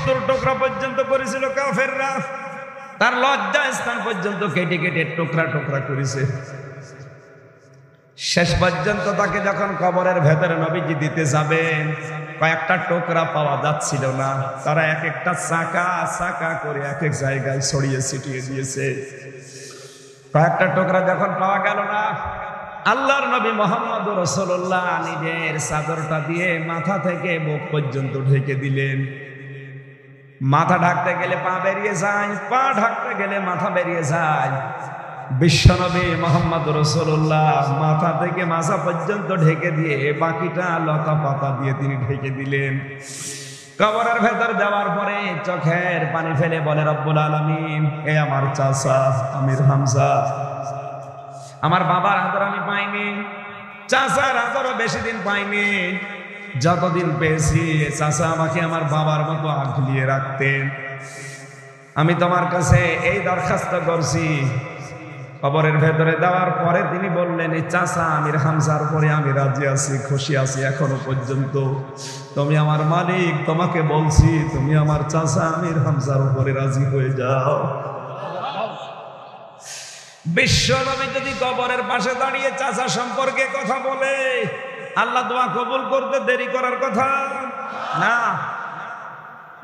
70 টুকরা পর্যন্ত করেছিল কাফেররা, তার লজ্জা স্থান পর্যন্ত কেটে কেটে টুকরা টুকরা করেছে। শেষ পর্যন্ত তাকে যখন কবরের ভেতরে নবীজি দিতে যাবেন, কয়েকটা টুকরা পাওয়া যাচ্ছিল না, তারা এক একটা চাকা চাকা করে এক এক জায়গায় ছড়িয়ে ছিটিয়ে দিয়েছে। কয়েকটা টুকরা যখন পাওয়া গেল না, আল্লাহর নবী মুহাম্মদ রাসূলুল্লাহ নিজের চাদরটা দিয়ে মাথা থেকে বুক পর্যন্ত ঢেকে দিলেন। মাথা ঢাকতে গেলে পা বেরিয়ে যায়, পা ঢাকতে গেলে মাথা বেরিয়ে যায়। বিশ্বনবী মুহাম্মদ রাসূলুল্লাহ মাথা থেকে মাথা পর্যন্ত ঢেকে দিয়ে বাকিটা লতা পাতা দিয়ে তিনি ঢেকে দিলেন। কবরের ভেতর যাওয়ার পরে চোখের পানি ফেলে বলে, রব্বুল আলামিন, এ আমার চাচা আমির হামজা, আমার বাবার আদর আমি পাইনি, চাচার আদরও বেশি দিন পাইনি। যতদিন পেয়েছি চাচা আমাকে আমার বাবার মতো আগলিয়ে রাখতেন। আমি তোমার কাছে এই দরখাস্ত করছি। কবরের ভেতরে দেওয়ার পরে তিনি বললেন, এই চাচা আমির হামজার পরে আমি রাজি আছি, খুশি আছি এখনো পর্যন্ত। তুমি আমার মালিক, তোমাকে বলছি তুমি আমার চাচা আমির হামজার উপরে রাজি হয়ে যাও। বিশ্বনবী যদি কবরের পাশে দাঁড়িয়ে চাচা সম্পর্কে কথা বলে, আল্লাহ দোয়া কবুল করতে দেরি করার কথা না।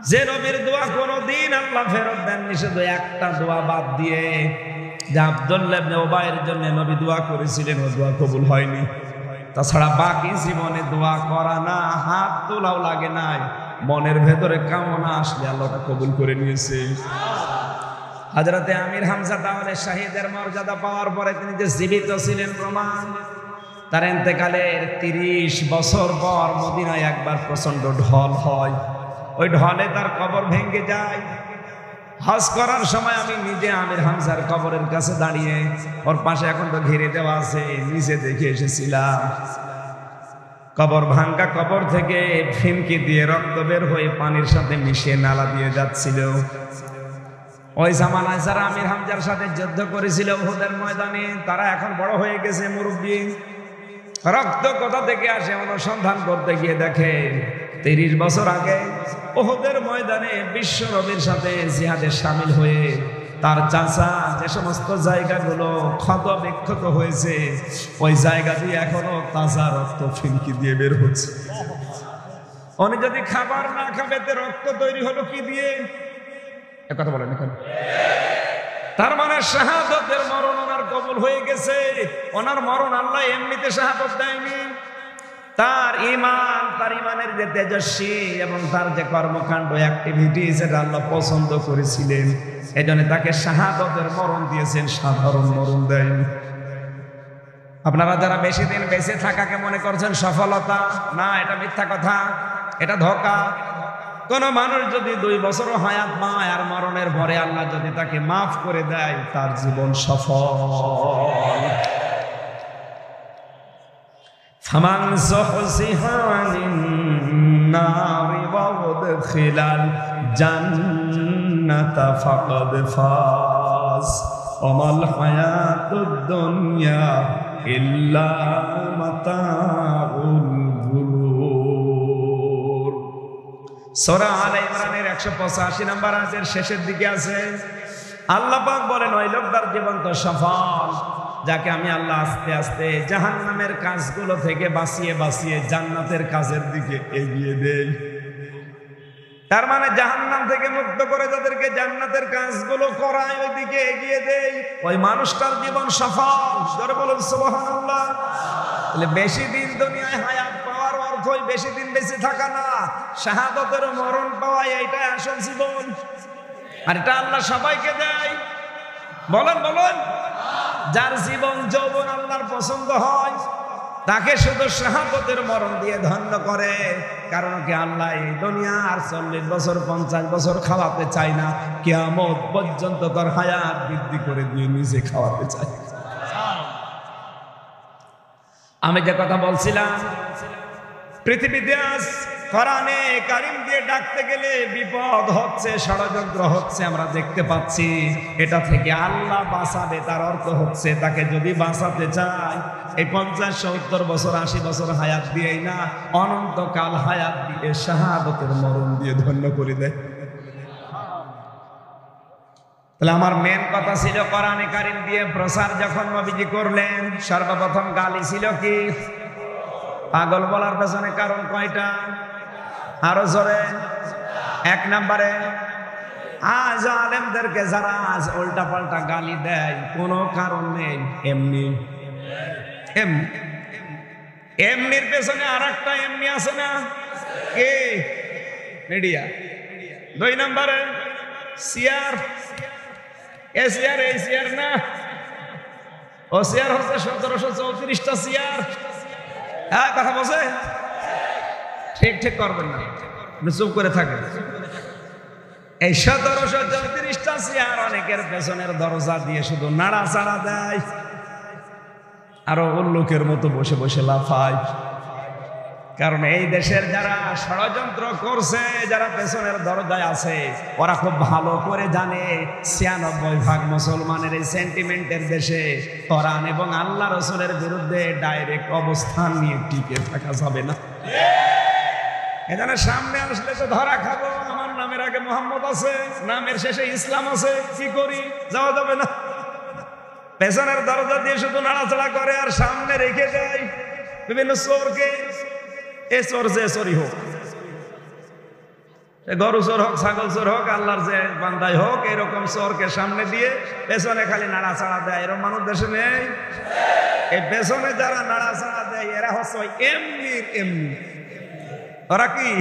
যে নবীর দোয়া কোনদিন আল্লাহ ফেরত দেননি, শুধু একটা দোয়া বাদ দিয়ে, যে আব্দুল্লাহ ইবনে উবাইয়ের জন্য নবী দোয়া করেছিলেন, ও দোয়া কবুল হয়নি। তাছাড়া বাকি জীবনে দোয়া করা না, হাত তোলাও লাগে নাই, মনের ভেতরে কামনা আসলে আল্লাহ কবুল করে নিয়েছে। হযরতে আমির হামজা তাহলে শহীদের মর্যাদা পাওয়ার পরে তিনি যে জীবিত ছিলেন প্রমাণ। তার ইন্তেকালের 30 বছর পর মদিনায় একবার প্রচন্ড ঢল হয়, ওই ঢলে তার কবর ভেঙে যায়। হজ করার সময় আমি নিজে আমির হামজার কবরের কাছে দাঁড়িয়ে, ওর পাশে এখন তো ঘিরে দেওয়া আছে, নিচে দেখে এসেছিলাম। কবর ভাঙ্গা কবর থেকে ফিনকি দিয়ে রক্ত বের হয়ে পানির সাথে মিশিয়ে নালা দিয়ে যাচ্ছিল। ওই জামানায় যারা আমির হামজার সাথে যুদ্ধ করেছিল উহুদের ময়দানে, তারা এখন বড় হয়ে গেছে, মুরব্বী। রক্ত কোথা থেকে আসে অনুসন্ধান করতে গিয়ে দেখে 30 বছর আগে উহুদের ময়দানে বিশ্ব নবীর সাথে জিহাদে শামিল হয়ে তার চাচা যে সমস্ত জায়গাগুলো ক্ষত বিক্ষত হয়েছে, ওই জায়গা দিয়ে এখনো তাজা রক্ত ফিনকি দিয়ে বের হচ্ছে। উনি যদি খাবার না খাবে, রক্ত তৈরি হলো কি দিয়ে? কথা বলেন এখানে। তার মানে শাহাদাতের মরণ ওনার কবুল হয়ে গেছে। ওনার মরণ আল্লাহ এমনিতে শাহাদাত দেয়নি, তার ঈমান, তার ঈমানের যে তেজস্বী এবং তার যে কর্মকাণ্ড অ্যাক্টিভিটি, যেটা আল্লাহ পছন্দ করেছিলেন, এজন্য তাকে শাহাদাতের মরণ দিয়েছেন, সাধারণ মরণ দেয়নি। আপনারা যারা বেশি দিন বেঁচে থাকাকে মনে করছেন সফলতা, না, এটা মিথ্যা কথা, এটা ধোঁকা। কোন মানুষ যদি 2 বছরও হায়াত পায় আর মরণের পরে আল্লাহ যদি তাকে মাফ করে দেয়, তার জীবন সফল। ফামান যুহজিহা আনিন নারি ওয়া উদখিলাল জান্নাতা ফাকাদ ফাজ ওয়া মাল হায়াতুদ দুনিয়া ইল্লা মাতাউল গুরুর। সূরা আলে ইমরানের 185 নম্বর আয়াতের শেষের দিকে আছে, আল্লাহ পাক বলেন, ওই লোকটার জীবন তো সফল যাকে আমি আল্লাহ আস্তে আস্তে জাহান্নামের কাজগুলো থেকে বাঁচিয়ে বাঁচিয়ে জান্নাতের কাজের দিকে এগিয়ে দেই। তার মানে জাহান্নাম থেকে মুক্ত করে যাদেরকে জান্নাতের কাজগুলো করায় ওই দিকে এগিয়ে দেই, ওই মানুষটার জীবন সফল। জোরে বলুন সুবহানাল্লাহ। তাহলে বেশি দিন দুনিয়ায় হায়াত পাওয়ার অর্থই বেশি দিন বেঁচে থাকা না, শাহাদাতের মরণ পাওয়া, এইটাই আসল জীবন। আর এটা আল্লাহ সবাইকে দেয়। বলেন বলেন। যার জীবন যৌবন আল্লাহর পছন্দ হয়, তাকে শুধু শাহাদাতের মরণ দিয়ে ধন্য করে। কারণ কি, আল্লাহ এই দুনিয়া আর 40 বছর 50 বছর খাওয়াতে চায় না, কিয়ামত পর্যন্ত তার হায়াত বৃদ্ধি করে দিয়ে নিজে খাওয়াতে চায়। আমি যে কথা বলছিলাম, পৃথিবীতে আজ কোরআনে কারীম দিয়ে ডাকতে গেলে বিপদ হচ্ছে, ষড়যন্ত্র হচ্ছে, আমরা দেখতে পাচ্ছি। এটা থেকে আল্লাহ বাঁচাবে, তার অর্থ হচ্ছে তাকে যদি বাঁচাতে চায়, এই 50, 70 বছর 80 বছর হায়াত দিয়েই না, অনন্তকাল হায়াত দিয়ে শাহাদাতের মরণ দিয়ে ধন্য করে দেয়। তাহলে আমার মেন কথা ছিল কোরআনে কারীম দিয়ে প্রচার যখন নবীজি করলেন, সর্বপ্রথম গালি ছিল কি? পাগল বলার পেছনে কারণ কয়টা? আরো জোরে। এক নম্বরে, আজ আলেমদেরকে যারা আজ উল্টা পাল্টা গালি দেয় কোনো কারণ নেই, এমনি এমনি। এমনির পেছনে আর একটা এমনি আছে না? কে? মিডিয়া। দুই নম্বরে সিয়ার। এ সিয়ার এই সিয়ার না, ও সিয়ার হচ্ছে 1734টা সিয়ার। হ্যাঁ, কথা বলছে? ঠিক ঠিক করবেন না, চুপ করে থাকেন। এই 1734টা সিয়ার অনেকের পেছনের দরজা দিয়ে শুধু নাড়াচাড়া দেয়, আরো উল্লুকের মতো বসে বসে লাফায়। কারণ এই দেশের যারা ষড়যন্ত্র করছে, যারা পেছনের দরজায় আছে, ওরা খুব ভালো করে জানে 96% মুসলমানের এই সেন্টিমেন্টের দেশে কোরআন এবং আল্লাহ রাসূলের বিরুদ্ধে ডাইরেক্ট অবস্থান নিয়ে টিকে থাকা যাবে না। এখানে সামনে আসলে তো ধরা খাবো। আমার নামের আগে মোহাম্মদ আছে, নামের শেষে ইসলাম আছে, কি করি? যাওয়া যাবে না। পেছনের দরজা দিয়ে শুধু নাড়াচাড়া করে আর সামনে রেখে দেয় বিভিন্ন চোরকে। এ চোর যে চোরই হোক, গরু চোর হোক, ছাগল চোর হোক, আল্লাহর যে বান্দাই হোক, এরকম চোরকে সামনে দিয়ে পেছনে খালি নাড়াচাড়া দেয়। এরকম মানুষ দেশে নেই? এই পেছনে যারা নাড়াচাড়া দেয় এরা হচ্ছে এমনি এমনি। ওরা কি?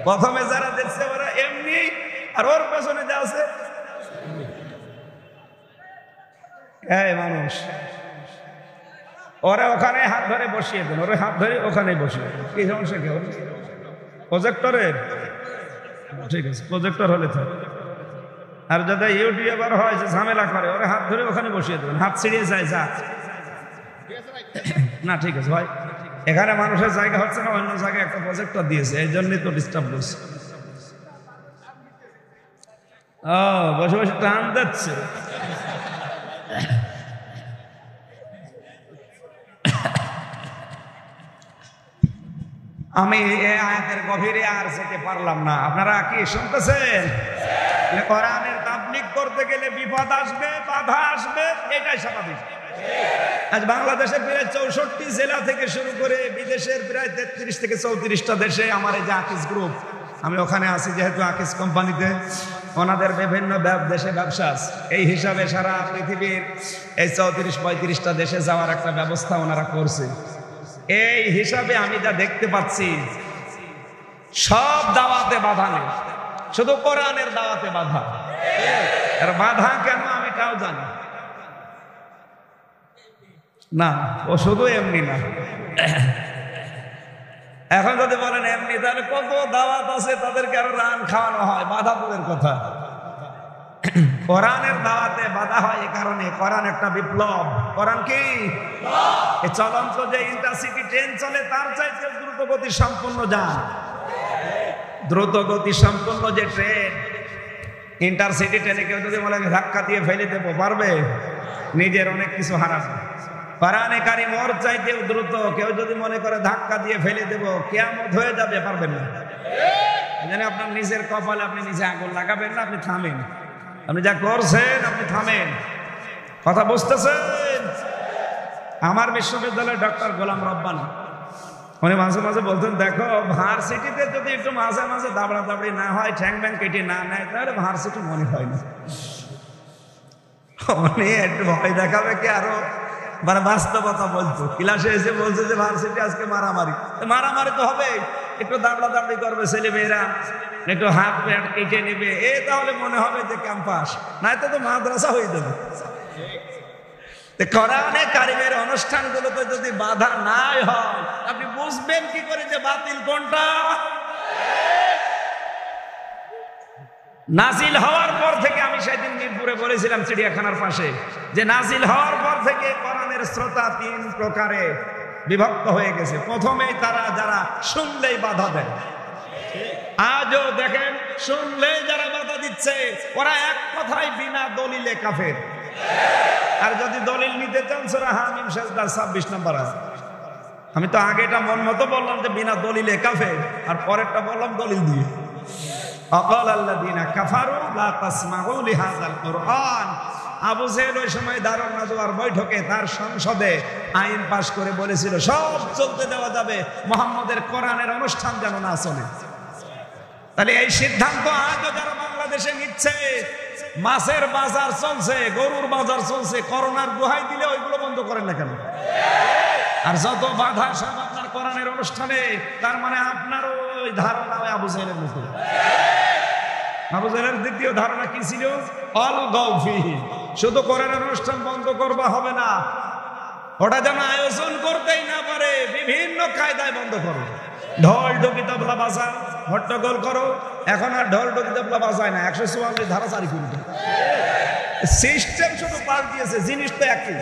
প্রথমে যারা দেখছে ওরা এমনি, আর ওর পেছনে যা আছে এই মানুষ, ওরা ওখানে হাত ধরে বসিয়ে দেন, ওরা হাত ধরে ওখানে বসিয়ে দেন। কি সমস্যা? কেউ প্রজেক্টরের? ঠিক আছে, প্রজেক্টর হলে থাকে। আর যাদের ইউটিউবার হয় যে ঝামেলা করে, ওরা হাত ধরে ওখানে বসিয়ে দেবেন, হাত ছিড়িয়ে যায় যা না। ঠিক আছে ভাই, এখানে মানুষের জায়গা হচ্ছে না, অন্য জায়গায় একটা প্রজেক্টর দিয়েছে, এই জন্যই তো ডিস্টার্ব করছে। বসে বসে টান দিচ্ছে। আমি এই আয়াতের গভীরে আর যেতে পারলাম না। আপনারা কি শুনতেছেন? কোরআনের তাবলীগ করতে গেলে বিপদ আসবে, বাধা আসবে, এটাই স্বাভাবিক। আজ বাংলাদেশের প্রায় 64 জেলা থেকে শুরু করে বিদেশের প্রায় 33 থেকে 34টা দেশে আমার এই যে আকিস গ্রুপ, আমি ওখানে আছি যেহেতু আকিস কোম্পানিতে, ওনাদের বিভিন্ন দেশে ব্যবসা আছে। এই হিসাবে সারা পৃথিবীর এই 34-35টা দেশে যাওয়ার একটা ব্যবস্থা ওনারা করছে। এই হিসাবে আমি যা দেখতে পাচ্ছি, সব দাওয়াতে বাধা নেই, শুধু কোরআনের দাওয়াতে বাধা। আর বাধা কেন আমি তাও জানি না, ও শুধু এমনি না। এখন যদি বলেন এমনি, তাহলে কত দাওয়াত আছে, তাদেরকে আরো রান খাওয়ানো হয়, বাধা দূরের কথা। কোরআনের দাওয়াতে বাধা হয় এই কারণে, কোরআন একটা বিপ্লব। কোরআন কি? এই চলন্ত যে ইন্টারসিটি ট্রেন চলে, তার চাইতে দ্রুত গতি সম্পন্ন যান, দ্রুত গতি সম্পন্ন যে ট্রেন, ইন্টারসিটি ট্রেনে কেউ যদি বলে ধাক্কা দিয়ে ফেলে দেবো, পারবে? নিজের অনেক কিছু হারাবে। কোরআনে কারীম ওর চাইতেও দ্রুত, কেউ যদি মনে করে ধাক্কা দিয়ে ফেলে দেবো, কিয়ামত হয়ে যাবে, পারবেন না। জানি আপনার নিজের কপালে আপনি নিজে আগুন লাগাবেন না, আপনি থামেন। আপনি যা করছেন আপনি থামেন। কথা বুঝতেছেন? আমার বিশ্ববিদ্যালয়ের ডক্টর গোলাম রব্বানী, উনি মাঝে মাঝে বলতেন, দেখো ভার্সিটিতে যদি একটু মাঝে মাঝে দাবড়া দাবড়ি না হয়, ঠ্যাং ব্যাং কেটে না নেয়, তাহলে ভার্সিটি মনে হয় না। উনি একটু ভয় দেখাবে কি আরো, মানে বাস্তবতা বলতো। ক্লাসে এসে বলছে যে ভার্সিটি আজকে মারামারি, মারামারি তো হবে, একটু দাবড়া দাবড়ি করবে ছেলে মেয়েরা, একটু হাত প্যাট কেটে নেবে, এ তাহলে মনে হবে যে ক্যাম্পাস, নয়তো তো মাদ্রাসা হয়ে যাবে। কোরআনে কারীমের অনুষ্ঠানগুলোতে যদি বাধা নাই হয়, আপনি বুঝবেন কি করে যে বাতিল কোনটা? নাজিল হওয়ার পর থেকে, আমি সেদিন মিরপুরে বলেছিলাম চিড়িয়াখানার পাশে, যে নাজিল হওয়ার পর থেকে কোরআনের শ্রোতা 3 প্রকারে বিভক্ত হয়ে গেছে। প্রথমেই তারা যারা শুনলেই বাধা দেয়, আজও দেখেন শুনলেই যারা বাধা দিচ্ছে, ওরা এক কথায় বিনা দলিলে কাফের। আর যদি দলিল নিতে চান, সূরা হামিম সেজদার 26 নম্বর আছে। আমি তো আগেটা মন মতো বললাম যে বিনা দলিলে কাফের, আর পরেরটা বললাম দলিল দিয়ে। আকালাল্লাযীনা কাফারু লা তাসমাউ লিহাযাল কুরআন। আবু জেহেল ওই সময় দারুন নাদওয়ার বৈঠকে তার সংসদে আইন পাশ করে বলেছিল সব চলতে দেওয়া যাবে, মুহাম্মদের কোরআনের অনুষ্ঠান যেন না চলে। তাহলে এই সিদ্ধান্ত আজও যারা বাংলাদেশে নিচ্ছে, মাছের বাজার চলছে, গরুর বাজার চলছে, করোনার দোহাই দিলে ওইগুলো বন্ধ করেন না কেন? আর যত বাধা সব আপনার কোরআনের অনুষ্ঠানে, তার মানে আপনার ওই ধারণা ওই আবু জেহেলের মতো। আবু জেহেলের দ্বিতীয় ধারণা কি ছিল? অল গৌফিহি, শুধু কোরআনের অনুষ্ঠান বন্ধ করবা হবে না, ওটা যেন আয়োজন করতেই না পারে, বিভিন্ন কায়দায় বন্ধ করো। ঢোল ঢুকি তবলা বাজাও, হট্টগোল করো। এখন আর ঢোল ঢুকি তবলা বাজায় না, 144 ধারা জারি করবে। সিস্টেম শুধু পাল্টিয়েছে, জিনিস তো একই,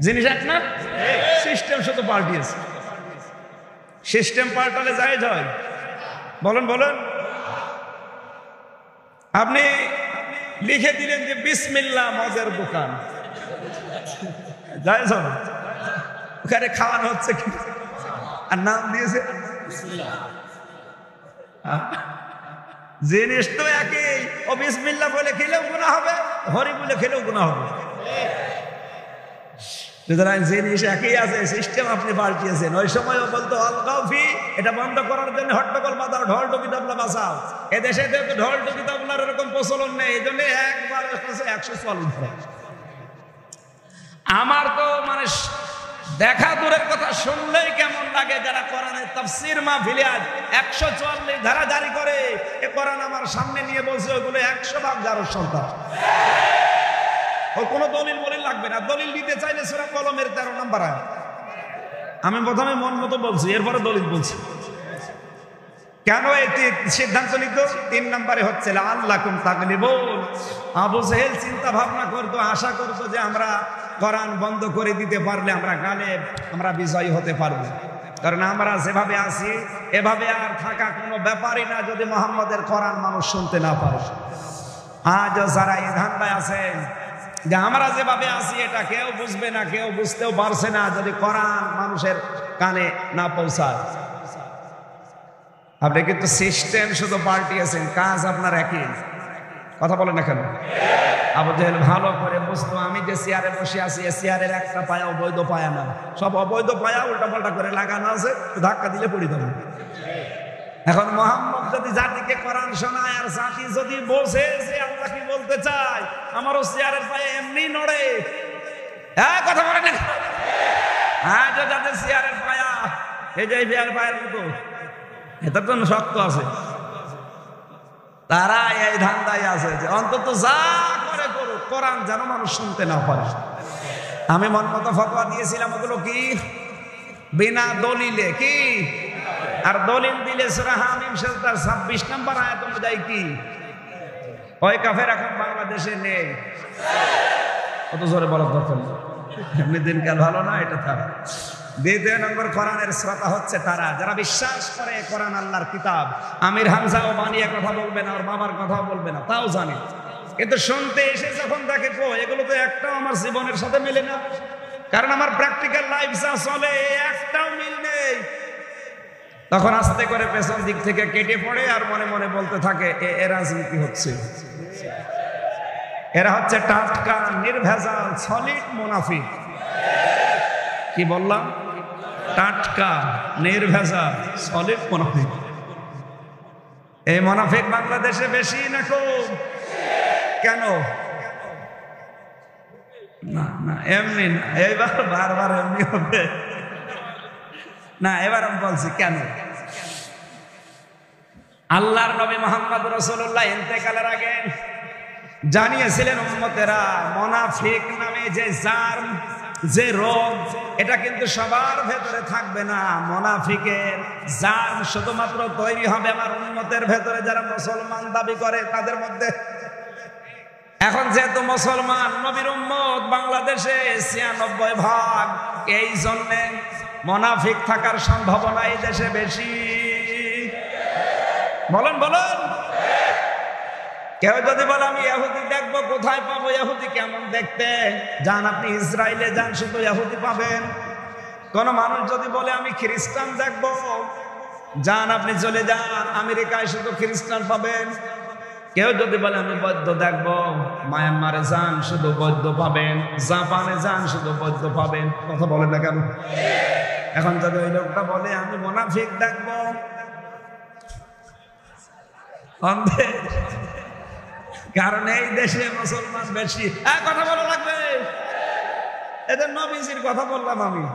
জিনিস এক না, সিস্টেম শুধু পাল্টিয়েছে। সিস্টেম পাল্টালে জায়েজ হয়? বলেন বলেন। আপনি লিখে দিলেন যে বিসমিল্লাহ মদের দোকান, জায়েজ হবে? ওখানে খাওয়ানো হচ্ছে কি, আর নাম দিয়েছে জিনিস তো একই। ও বিসমিল্লাহ বলে খেলেও গুনাহ হবে, হরি বলে খেলেও গুনাহ হবে। সুতরাং জিনিস একই আছে, সিস্টেম আপনি পাল্টিয়েছেন। ওই সময়ও বলতো অল গৌফি, এটা বন্ধ করার জন্য হট্টগোল বাজাও, ঢোল টুকি তবলা বাজাও। এদেশে তো ঢোল টুকি তবলার এরকম প্রচলন নেই, এই জন্য একবার 144। আমার তো মানে দেখা দূরের কথা, শুনলেই কেমন লাগে। যারা কোরআনের তাফসীর মাহফিলে আজ 144 ধারা জারি করে, এ কোরআন আমার সামনে নিয়ে বলছে ওইগুলো 100 ভাগ জারুর সন্তান। ওর কোনো দলিল মলিল লাগবে না, দলিল দিতে চাইলে সূরা কলমের 13 নম্বর আয়াত। আমি প্রথমে মন মতো বলছি, এরপরে দলিল বলছি। কেন এই সিদ্ধান্ত নিত? 3 নম্বরে হচ্ছে লাআল্লাকুম তাগলিবুন। আবু জেহেল চিন্তা ভাবনা করতো, আশা করতো যে আমরা কোরআন বন্ধ করে দিতে পারলে আমরা গালেব, আমরা বিজয়ী হতে পারবো। কারণ আমরা যেভাবে আছি এভাবে আর থাকা কোনো ব্যাপারই না যদি মুহাম্মদের কোরআন মানুষ শুনতে না পারে। আজও যারা এই ধান্দায় আছেন যে আমরা যেভাবে আছি এটা কেউ বুঝবে না, কেউ বুঝতেও পারছে না যদি কোরআন মানুষের কানে না পৌঁছায়। আপনি কিন্তু সিস্টেম শুধু পাল্টিয়েছেন, কাজ আপনার একই। কথা বলেন না কেন? আবু জেহেল ভালো করে বুঝতো আমি যে চেয়ারে বসে আছি, এ চেয়ারের একটা পায়া অবৈধ পায়া না, সব অবৈধ পায়া উল্টা পাল্টা করে লাগানো আছে, ধাক্কা দিলে পড়ে যাবে। এখন মুহাম্মদ যদি জাতিকে কোরআন শোনায় আর জাতি যদি বসে যে আল্লাহ কি বলতে চায়, আমারও চেয়ারের পায়ে এমনি নড়ে। হ্যাঁ, কথা বলেন না? হ্যাঁ, যাদের চেয়ারের পায়া এই যে চেয়ারের পায়ের মতো, এটা তো শক্ত আছে, তারা এই ধান্দায় আছে যে অন্তত যা করে করুক, কোরআন যেন মানুষ শুনতে না পারে। আমি মন মতো ফতোয়া দিয়েছিলাম, ওগুলো কি বিনা দলিলে কি, আর দলিল দিলে সূরা হামিম সেজদার 26 নম্বর আয়াত অনুযায়ী কি ওই কাফের এখন বাংলাদেশে নেই। কত জোরে বলার দরকার নেই, এমনি দিনকাল ভালো না, এটা থাক। 2 নম্বর কোরআনের শ্রোতা হচ্ছে তারা যারা বিশ্বাস করে কোরআন আল্লাহর কিতাব। আমির হামজাও বানিয়ে কথা বলবে না, ওর বাবার কথাও বলবে না, তাও জানে। কিন্তু শুনতে এসে যখন দেখে এগুলো তো একটাও আমার জীবনের সাথে মেলে না, কারণ আমার প্র্যাকটিক্যাল লাইফ যা চলে একটাও মিল নেই, তখন আস্তে করে পেছন দিক থেকে কেটে পড়ে আর মনে মনে বলতে থাকে এ রাজনীতি হচ্ছে, এরা হচ্ছে টাটকা নির্ভেজাল সলিড মুনাফিক। কি বললাম? টাটকা নির্ভেজাল সলিড মুনাফিক। এই মুনাফিক বাংলাদেশে বেশি না কম? কেন? না না, এমনি না, এইবার বারবার এমনি হবে না। এবার আমি বলছি কেন। আল্লাহর নবী মুহাম্মদ রাসূলুল্লাহ ইন্তেকালের আগে জানিয়েছিলেন উম্মতেরা মুনাফিক নামে যে জার্ম, যে রোগ, এটা কিন্তু সবার ভেতরে থাকবে না। মুনাফিকের জার্ম শুধুমাত্র তৈরি হবে আমার উম্মতের ভেতরে, যারা মুসলমান দাবি করে তাদের মধ্যে। এখন যেহেতু মুসলমান নবীর উম্মত বাংলাদেশে 96%, এই জন্যে মুনাফিক থাকার সম্ভাবনা এই দেশে বেশি। বলেন বলেন। কেউ যদি বলে আমি ইহুদি দেখবো, কোথায় পাবো ইহুদি? কেমন দেখতে? যান আপনি ইসরায়েলে যান, শুধু ইহুদি পাবেন। কোন মানুষ যদি বলে আমি খ্রিস্টান দেখবো, যান, আপনি চলে যান, আমেরিকায় শুধু খ্রিস্টান পাবেন। কেউ যদি বলে আমি বৌদ্ধ দেখবো, মায়ানমারে যান, শুধু বৌদ্ধ পাবেন। জাপানে যান, শুধু বৌদ্ধ পাবেন। কথা বলে না কেন? এখন যদি ওই লোকটা বলে আমি মুনাফিক দেখবো, কারণ এই দেশে মুসলমান বেশি। কথা বলা লাগবে, এদের নবীজির কথা বললাম আমি।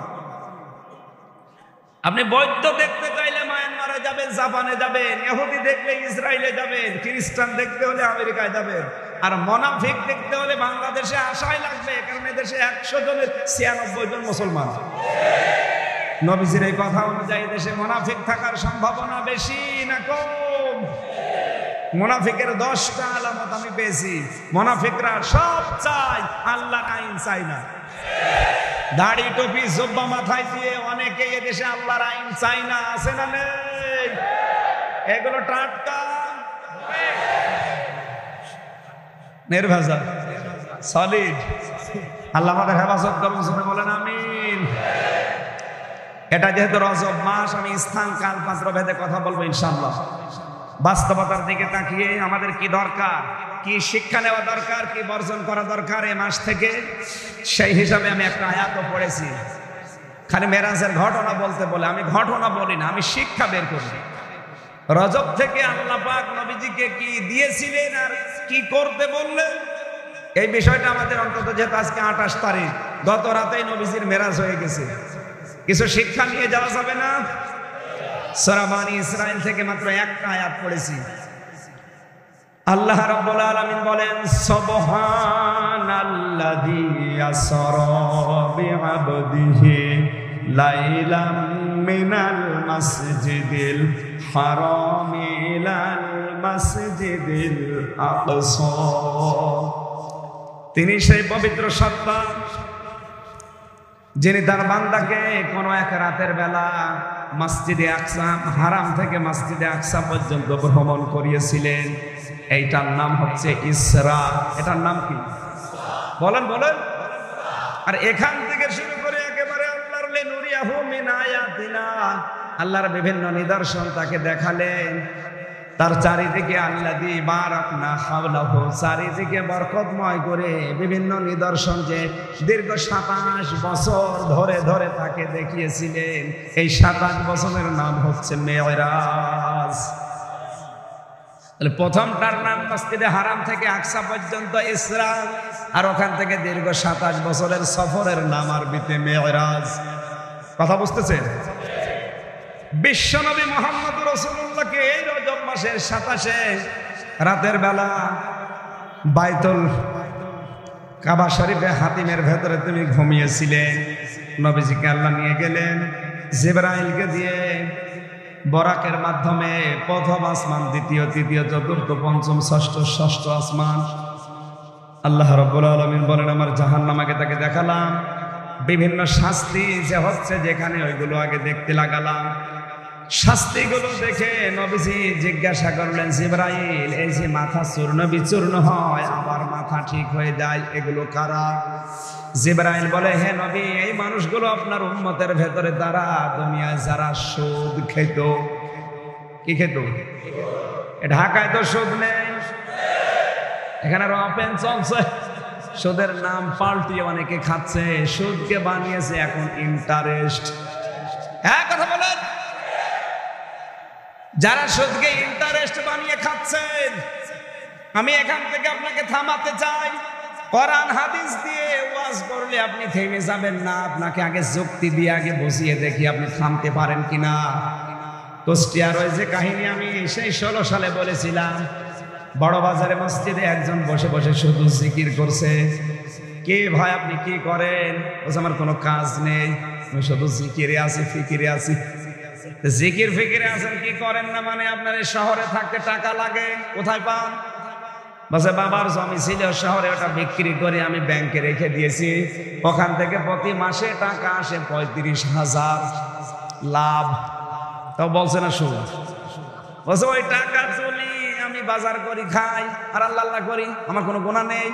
আপনি বৌদ্ধ দেখতে চাইলে মায়ানমারে যাবেন, জাপানে যাবেন। ইহুদি দেখলে ইসরায়েলে যাবেন। খ্রিস্টান দেখতে হলে আমেরিকায় যাবেন। আর মুনাফিক দেখতে হলে বাংলাদেশে আসাই লাগবে, কারণ এদেশে 100 জনের 96 জন মুসলমান। নবীজির এই কথা অনুযায়ী দেশে মুনাফিক থাকার সম্ভাবনা বেশি না কম? মুনাফিকের 10টা আলামত আমি পেয়েছি। মুনাফিকরা সব চায়, আল্লাহর আইন চায় না। দাড়ি টুপি জুব্বা মাথায় দিয়ে অনেকে এদেশে আল্লাহর আইন চায় না, আছে না নেই? এগুলো টাটকা নির্ভেজাল সলিড। আল্লাহ আমাদের হেফাজত করুন, শুনে বলেন আমিন। এটা যেহেতু রজব মাস, আমি স্থান কাল পাত্র ভেদে কথা বলবো ইনশাআল্লাহ। বাস্তবতার দিকে তাকিয়ে আমাদের কি দরকার, কি শিক্ষা নেওয়া দরকার, কি বর্জন করা দরকার এই মাস থেকে, সেই হিসাবে আমি একটা আয়াতও পড়েছি। খালি মেরাজের ঘটনা বলতে বলে আমি ঘটনা বলি না, আমি শিক্ষা বের করি। রজব থেকে আল্লাহ পাক নবীজিকে কি দিয়েছিলেন আর কি করতে বললেন, এই বিষয়টা আমাদের অন্তত, যেহেতু আজকে 28 তারিখ, গত রাতেই নবীজির মেরাজ হয়ে গেছে, কিছু শিক্ষা নিয়ে যাওয়া যাবে না? সূরা বনী ইসরাইল থেকে মাত্র একটা আয়াত পড়েছি। আল্লাহ রাব্বুল আলামিন বলেন, সুবহানাল্লাযী আসরা বিআবদিহি লাইলাম মিনাল মাসজিদিল হারাম ইলাল মাসজিদিল আকসা। তিনি সেই পবিত্র সত্তা যিনি তার বান্দাকে কোন এক রাতের বেলা মসজিদে আকসা, হারাম থেকে মসজিদে আকসা পর্যন্ত ভ্রমণ করিয়েছিলেন। এইটার নাম হচ্ছে ইসরা। এটার নাম কি বলেন বলেন? আর এখান থেকে শুরু করে একেবারে আল্লাহর লিনুরিয়াহু মিন আয়াতিনা, আল্লাহর বিভিন্ন নিদর্শন তাকে দেখালেন। তার চারিদিকে আল্লাযী বারাকনা হাওলাহু, চারিদিকে বরকতময় করে বিভিন্ন নিদর্শন যে দীর্ঘ 27 বছর ধরে ধরে তাকে দেখিয়েছিলেন, এই 27 বছরের নাম হচ্ছে মেরাজ। তাহলে প্রথমটার নাম মসজিদে হারাম থেকে আকসা পর্যন্ত ইসরা, আর ওখান থেকে দীর্ঘ 27 বছরের সফরের নাম আরবিতে মেরাজ। কথা বুঝতেছেন? বিশ্বনবী মুহাম্মদ রাসূলুল্লাহকে এই রজব মাসের 27-এ রাতের বেলা বাইতুল কাবা শরীফে হাতিমের ভেতরে তুমি ঘুমিয়েছিলেন। নবীজিকে আল্লাহ নিয়ে গেলেন জিবরাইলকে দিয়ে, বরাকের মাধ্যমে প্রথম আসমান, দ্বিতীয়, তৃতীয়, চতুর্থ, পঞ্চম, ষষ্ঠ আসমান। আল্লাহ রাব্বুল আলামিন বলেন, আমার জাহান্নামকে তাকে দেখালাম, বিভিন্ন শাস্তি যে হচ্ছে যেখানে, ওইগুলো আগে দেখতে লাগালাম। শাস্তিগুলো দেখে নবীজি জিজ্ঞাসা করলেন, জিবরাইল, এই যে মাথা চূর্ণ বিচূর্ণ হয় আবার মাথা ঠিক হয়ে যায়, এগুলো কারা? জিবরাইল বলে, হে নবী, এই মানুষগুলো আপনার উম্মতের ভেতরে তারা দুনিয়ায় যারা সুদ খেত। কি খেত? ঢাকায় তো সুদ নেই, এখানে রপেন চলছে, সুদের নাম পাল্টিয়ে অনেকে খাচ্ছে, সুদকে বানিয়েছে এখন ইন্টারেস্ট। হ্যাঁ, কথা বলেন। যারা সুদকে ইন্টারেস্ট বানিয়ে খাচ্ছেন, আমি এখান থেকে আপনাকে থামাতে চাই। কোরআন হাদিস দিয়ে ওয়াজ করলে আপনি থেমে যাবেন না, আপনাকে আগে যুক্তি দিয়ে আগে বুঝিয়ে দেখি আপনি থামতে পারেন কিনা। কুষ্টিয়ার ওই যে কাহিনী আমি সেই 16 সালে বলেছিলাম, বড় বাজারে মসজিদে একজন বসে বসে শুধু জিকির করছে। কে ভাই আপনি কি করেন? বলছে, আমার কোনো কাজ নেই, আমি শুধু জিকিরে আছি, ফিকিরে আছি। জিকির ফিকিরে আছেন, কি করেন না মানে? আপনার এই শহরে থাকতে টাকা লাগে, কোথায় পান? বলছে, বাবার জমি ছিল শহরে, ওটা বিক্রি করে আমি ব্যাংকে রেখে দিয়েছি, ওখান থেকে প্রতি মাসে টাকা আসে 35,000 লাভ। তাও বলছে না সুদ। বলছে, ওই টাকা তুলি আমি বাজার করি, খাই আর আল্লাহ আল্লাহ করি, আমার কোনো গুনাহ নেই।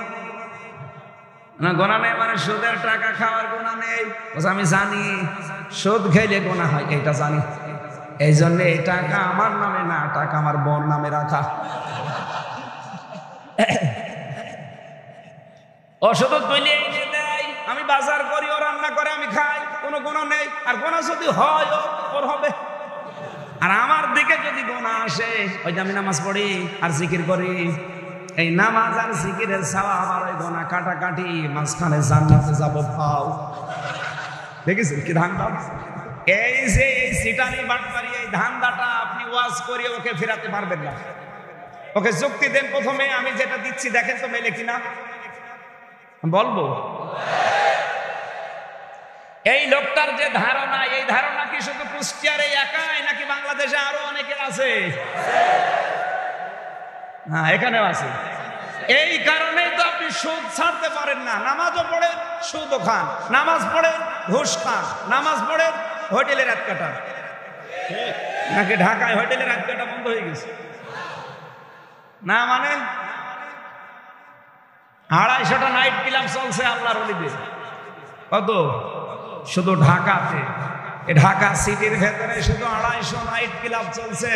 না, গুনাহ নেই মানে সুদের টাকা খাওয়ার গুনাহ নেই। বলছে, আমি জানি সুদ খেলে গুনাহ হয়, এটা জানি, এই জন্য এই টাকা আমার নামে না, টাকা আমার বোন নামে রাখা। ওষুধ তুলে এনে দেয়, আমি বাজার করি, ও রান্না করে, আমি খাই, কোনো গুনাহ নেই। আর গুনাহ যদি হয় ওর হবে। আর আমার দিকে যদি গুনাহ আসে, ওই যে আমি নামাজ পড়ি আর জিকির করি, এই নামাজ আর জিকিরের ছাওয়া আমার ওই গুনাহ কাটাকাটি, মাঝখানে জান্নাতে যাব পাও। দেখেছেন কি ধান্দা? এই যে এই সিটানি বাটপারি, এই ধান্দাটা আপনি ওয়াজ করিয়ে ওকে ফেরাতে পারবেন না। ওকে যুক্তি দেন প্রথমে, আমি যেটা দিচ্ছি দেখেন তো মেলে কিনা। বলবো এই লোকটার যে ধারণা, এই ধারণা কি শুধু কুষ্টিয়ার এই একাই নাকি বাংলাদেশে আরো অনেকের আছে? হ্যাঁ, এখানেও আছে। এই কারণেই তো আপনি সুদ ছাড়তে পারেন না। নামাজও পড়েন, সুদও খান, নামাজ পড়েন, ঘুষ খান, নামাজ পড়েন, হোটেলে রাত কাটান। নাকি ঢাকায় হোটেলে রাত কাটা বন্ধ হয়ে গেছে? না মানে 250টা নাইট ক্লাব চলছে আল্লাহর ওলিদের। কত? শুধু ঢাকাতে, ঢাকা সিটির ভেতরে শুধু 250 নাইট ক্লাব চলছে।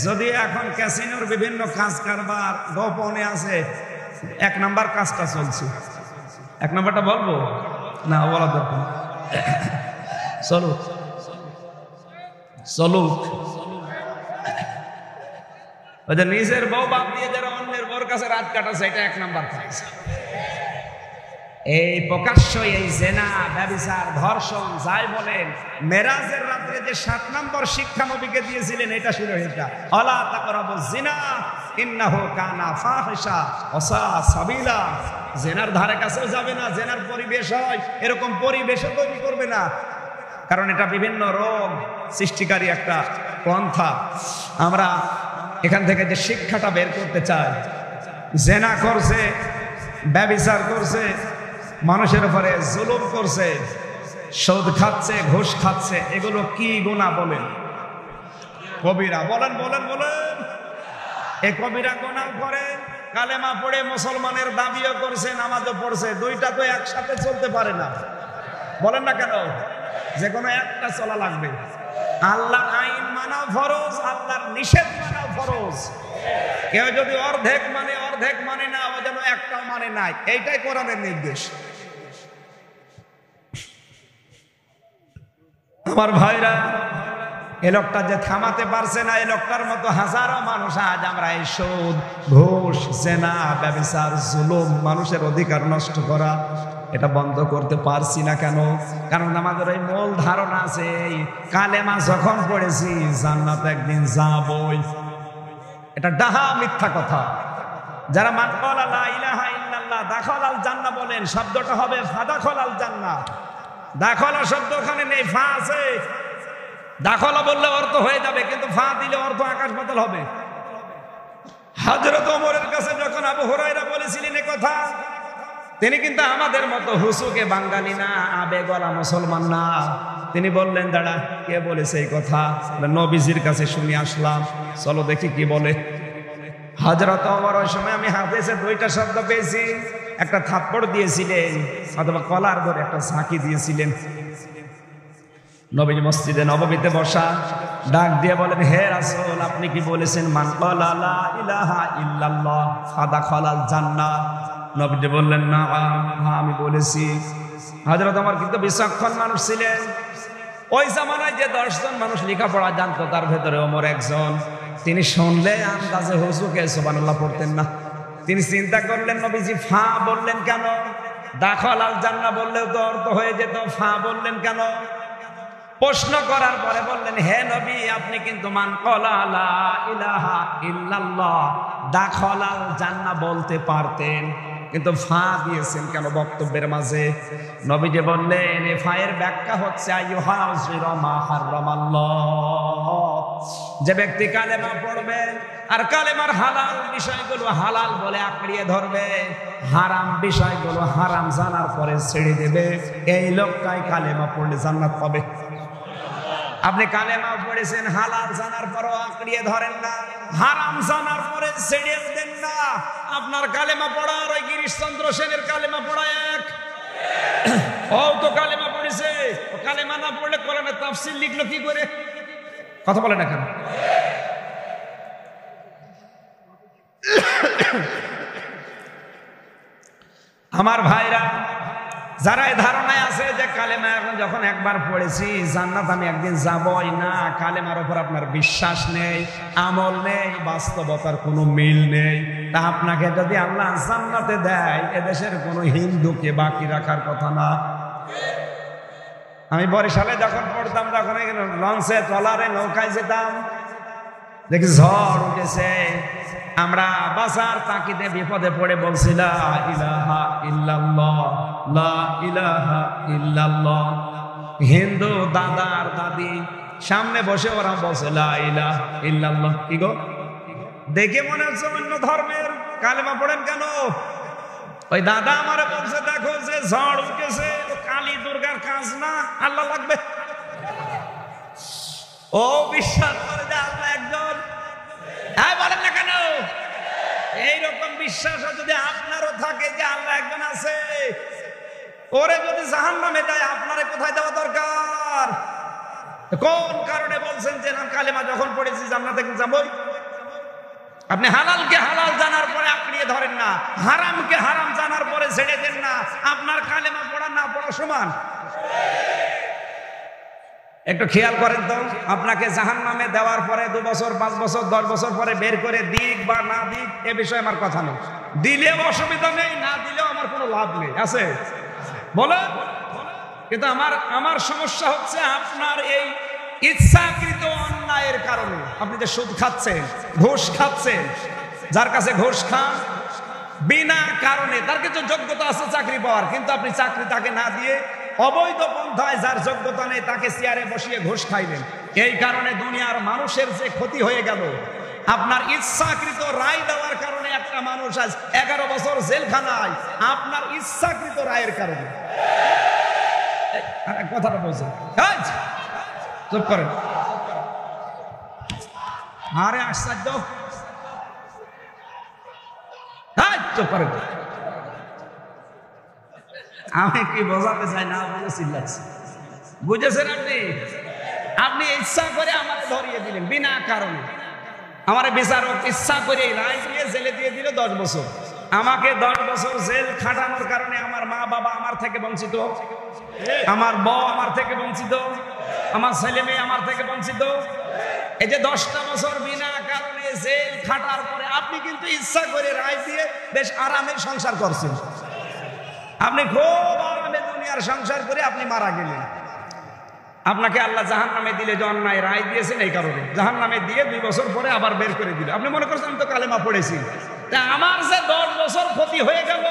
যদি এখন ক্যাসিনোর বিভিন্ন কাজ কারবার গোপনে আছে, 1 নাম্বার কাজটা চলছে। 1 নাম্বারটা বলবো না, বলা দরকার। চলুক চলুক। ওই যে নিজের বউ বাদ দিয়ে যারা অন্যের বউর কাছে রাত কাটাচ্ছে, এটা 1 নাম্বার কাজ। এই প্রকাশ্য এই জেনা, ব্যভিচার, ধর্ষণ যাই বলেন, মেরাজের রাত্রে যে 7 নম্বর শিক্ষা নবীকে দিয়েছিলেন, এটা ছিল এটা, আলা তাকরাবুজ জিনা ইন্নাহু কানা ফাহিশা ওয়া সা সাবিলা। জেনার ধারে কাছেও যাবে না, জেনার পরিবেশ হয় এরকম পরিবেশও তৈরি করবে না, কারণ এটা বিভিন্ন রোগ সৃষ্টিকারী একটা পন্থা। আমরা এখান থেকে যে শিক্ষাটা বের করতে চাই, জেনা করছে, ব্যভিচার করছে, মানুষের উপরে জুলুম করছে, সুদ খাচ্ছে, ঘুষ খাচ্ছে, এগুলো কি গুনাহ বলেন? কবিরা। বলেন বলেন বলেন। এই কবিরা গুনাহ করে কালেমা পড়ে মুসলমানের দাবিও করছে, নামাজও পড়ছে, দুইটা তো একসাথে চলতে পারে না। বলেন না কেন? যে কোনো একটা চলা লাগবে। আল্লাহর আইন মানা ফরজ, আল্লাহর নিষেধ মানা ফরজ। কেউ যদি অর্ধেক মানে না, ও যেন একটাও মানে নাই, এইটাই কোরআনের নির্দেশ। আমার ভাইরা, এ লোকটা যে থামাতে পারছে না, এই লোকটার মতো হাজারো মানুষ আজ আমরা এই সুদ, ঘুষ, জেনা, ব্যভিচার, জুলুম, মানুষের অধিকার নষ্ট করা, এটা বন্ধ করতে পারছি না কেন? কারণ আমাদের এই মূল ধারণা আছে, এই কালেমা যখন পড়েছি জান্নাতে একদিন যাবই। এটা ডাহা মিথ্যা কথা। যারা মান ক্বালা লা ইলাহা ইল্লাল্লাহ দাখালাল জান্নাহ বলেন, শব্দটা হবে ফাদাখালাল জান্নাহ। দাখালা শব্দ ওখানে নেই, ফা আছে। দাখালা বললে অর্থ হয়ে যাবে, কিন্তু ফা দিলে অর্থ আকাশ পাতাল হবে। হযরত ওমরের কাছে যখন আবু হুরায়রা বলেছিলেন এই কথা, তিনি কিন্তু আমাদের মতো হুসুকে বাঙালি না, আবেগওয়ালা মুসলমান না। তিনি বললেন, দাঁড়া, কে বলেছে এই কথা? নবীজির কাছে শুনে আসলাম, চলো দেখি কি বলে। হযরত ওমর ওই সময় আমি হাদিসে 2টা শব্দ পেয়েছি, একটা থাপ্পড় দিয়েছিলেন অথবা কলার ধরে একটা ঝাঁকি দিয়েছিলেন। নবী মসজিদে নববীতে বসা, ডাক দিয়ে বলেন, হে রাসূল, আপনি কি বলেছেন মান ক্বালা লা ইলাহা ইল্লাল্লাহ ফাদাখালাল জান্নাহ? নবীজি বললেন, না, হ্যাঁ আমি বলেছি। হযরত ওমর কিন্তু বিচক্ষণ মানুষ ছিলেন। ওই জামানায় যে 10 জন মানুষ লেখাপড়া জানতো, তার ভেতরে ওমর একজন। তিনি শুনলে আন্দাজে হুজুকে সুবহানাল্লাহ পড়তেন না। তিনি চিন্তা করলেন, নবীজি ফা বললেন কেন? দাখালাল জান্নাহ বললেও তো অর্থ হয়ে যেত, ফা বললেন কেন? প্রশ্ন করার পরে বললেন, হে নবী, আপনি কিন্তু মান ক্বালা লা ইলাহা ইল্লাল্লাহ দাখালাল জান্নাহ বলতে পারতেন, কিন্তু ফা দিয়েছেন কেন বক্তব্যের মাঝে? নবীজি বললেন, এই ফায়ের ব্যাখ্যা হচ্ছে আইয়ুহাযিরা মা হারামাল্লাহ। যে ব্যক্তি কালেমা পড়বে আর কালেমার হালাল বিষয়গুলো হালাল বলে আঁকড়িয়ে ধরবে, হারাম বিষয়গুলো হারাম জানার পরে ছেড়ে দেবে, এই লোকটাই কালেমা পড়লে জান্নাত পাবে। আপনি কালেমা পড়েছেন, হালাল জানার পরও আঁকড়িয়ে ধরেন না, হারাম জানার পরে ছেড়ে দেন না, আপনার কালেমা পড়া আর ওই গিরিশচন্দ্র সেনের কালেমা পড়া এক। ও তো কালেমা পড়েছে, ও কালেমা না পড়লে কোরআনের তাফসীর লিখলো কি করে? কথা বলে না কেন? আমার ভাইরা, যারা এই ধারণায় আছে যে কালেমা এখন যখন একবার পড়েছি জান্নাত আমি একদিন যাবই না, কালেমার উপর আপনার বিশ্বাস নেই, আমল নেই, বাস্তবতার কোনো মিল নেই, তা আপনাকে যদি আল্লাহ জান্নাতে দেয় এদেশের কোনো হিন্দুকে বাকি রাখার কথা না। আমি বরিশালে যখন পড়তাম তখন লঞ্চে ট্রলারে নৌকায় যেতাম, দেখি ঝড় উঠেছে, আমরা বাসার তাকিদে বিপদে পড়ে বলছি লা ইলাহা ইল্লাল্লাহ, লা ইলাহা ইল্লাল্লাহ। হিন্দু দাদার দাদি সামনে বসে ওরা বলছে লা ইলাহা ইল্লাল্লাহ। কি গো, দেখে মনে হচ্ছে অন্য ধর্মের, কালেমা পড়েন কেন? ওই দাদা আমারে বলছে দেখো যে ঝড় উঠেছে, কালী দুর্গার কাজ না, আল্লাহ লাগবে। ও বিশ্বাস করে যে আল্লাহ একজন, বলেন না কেন? এইরকম বিশ্বাস যদি আপনারও থাকে যে আল্লাহ একজন আছে, ওরে যদি জাহান্নামে দেয় আপনারে কোথায় দেওয়া দরকার? কোন কারণে বলছেন যে না কালেমা যখন পড়েছি জান্নাতে যাবই? আপনি হালালকে হালাল জানার পরে আপনি ধরেন না, হারামকে হারাম জানার পরে ছেড়ে দেন না, আপনার কালেমা পড়া না পড়া সমান। একটু খেয়াল করেন তো, আপনাকে জাহান্নামে দেওয়ার পরে 2 বছর 5 বছর 10 বছর পরে বের করে দিক বা না দিক এ বিষয়ে আমার কথা নেই, দিলেও অসুবিধা নেই, না দিলেও আমার কোনো লাভ নেই, আছে বলেন। কিন্তু আমার সমস্যা হচ্ছে আপনার এই ইচ্ছাকৃত অন্যায়ের কারণে। আপনি যে সুদ খাচ্ছেন, ঘুষ খাচ্ছেন, যার কাছে ঘুষ খান বিনা কারণে, তার কিছু যোগ্যতা আছে চাকরি পাওয়ার, কিন্তু আপনি চাকরি তাকে না দিয়ে অবৈধ পন্থায় যার যোগ্যতা নেই তাকে চেয়ারে বসিয়ে ঘুষ খাইলেন। এই কারণে দুনিয়ার মানুষের যে ক্ষতি হয়ে গেল, আপনার ইচ্ছাকৃত রায় দেওয়ার কারণে একটা মানুষ আজ 11 বছর জেলখানায়, আপনার ইচ্ছাকৃত রায়ের কারণে। কথাটা বলছেন, চুপ করেন। আরে আশ্চর্য, চুপ করেন। আমি কি বোঝাতে চাই না বলে চিল্লাচ্ছি, বুঝেছেন আপনি? আপনি ইচ্ছা করে আমাকে ধরিয়ে দিলেন বিনা কারণে, আমার বিচারক ইচ্ছা করে রায় দিয়ে জেলে দিয়ে দিল 10 বছর। আমাকে 10 বছর জেল খাটানোর কারণে আমার মা বাবা আমার থেকে বঞ্চিত, আমার বউ আমার থেকে বঞ্চিত, আমার ছেলে মেয়ে আমার থেকে বঞ্চিত। এই যে 10টা বছর বিনা কারণে জেল খাটার পরে আপনি কিন্তু ইচ্ছা করে রায় দিয়ে বেশ আরামে সংসার করছেন। আপনি খুব আরামে দুনিয়ার সংসার করে আপনি মারা গেলেন। আপনাকে আল্লাহ জাহান্নামে দিলে যে অন্যায় রায় দিয়েছেন, এই কারণে জাহান্নামে দিয়ে 2 বছর পরে আবার বের করে দিল। আপনি মনে করছেন আমি তো কালেমা পড়েছি, তা আমার যে 10 বছর ক্ষতি হয়ে গেল,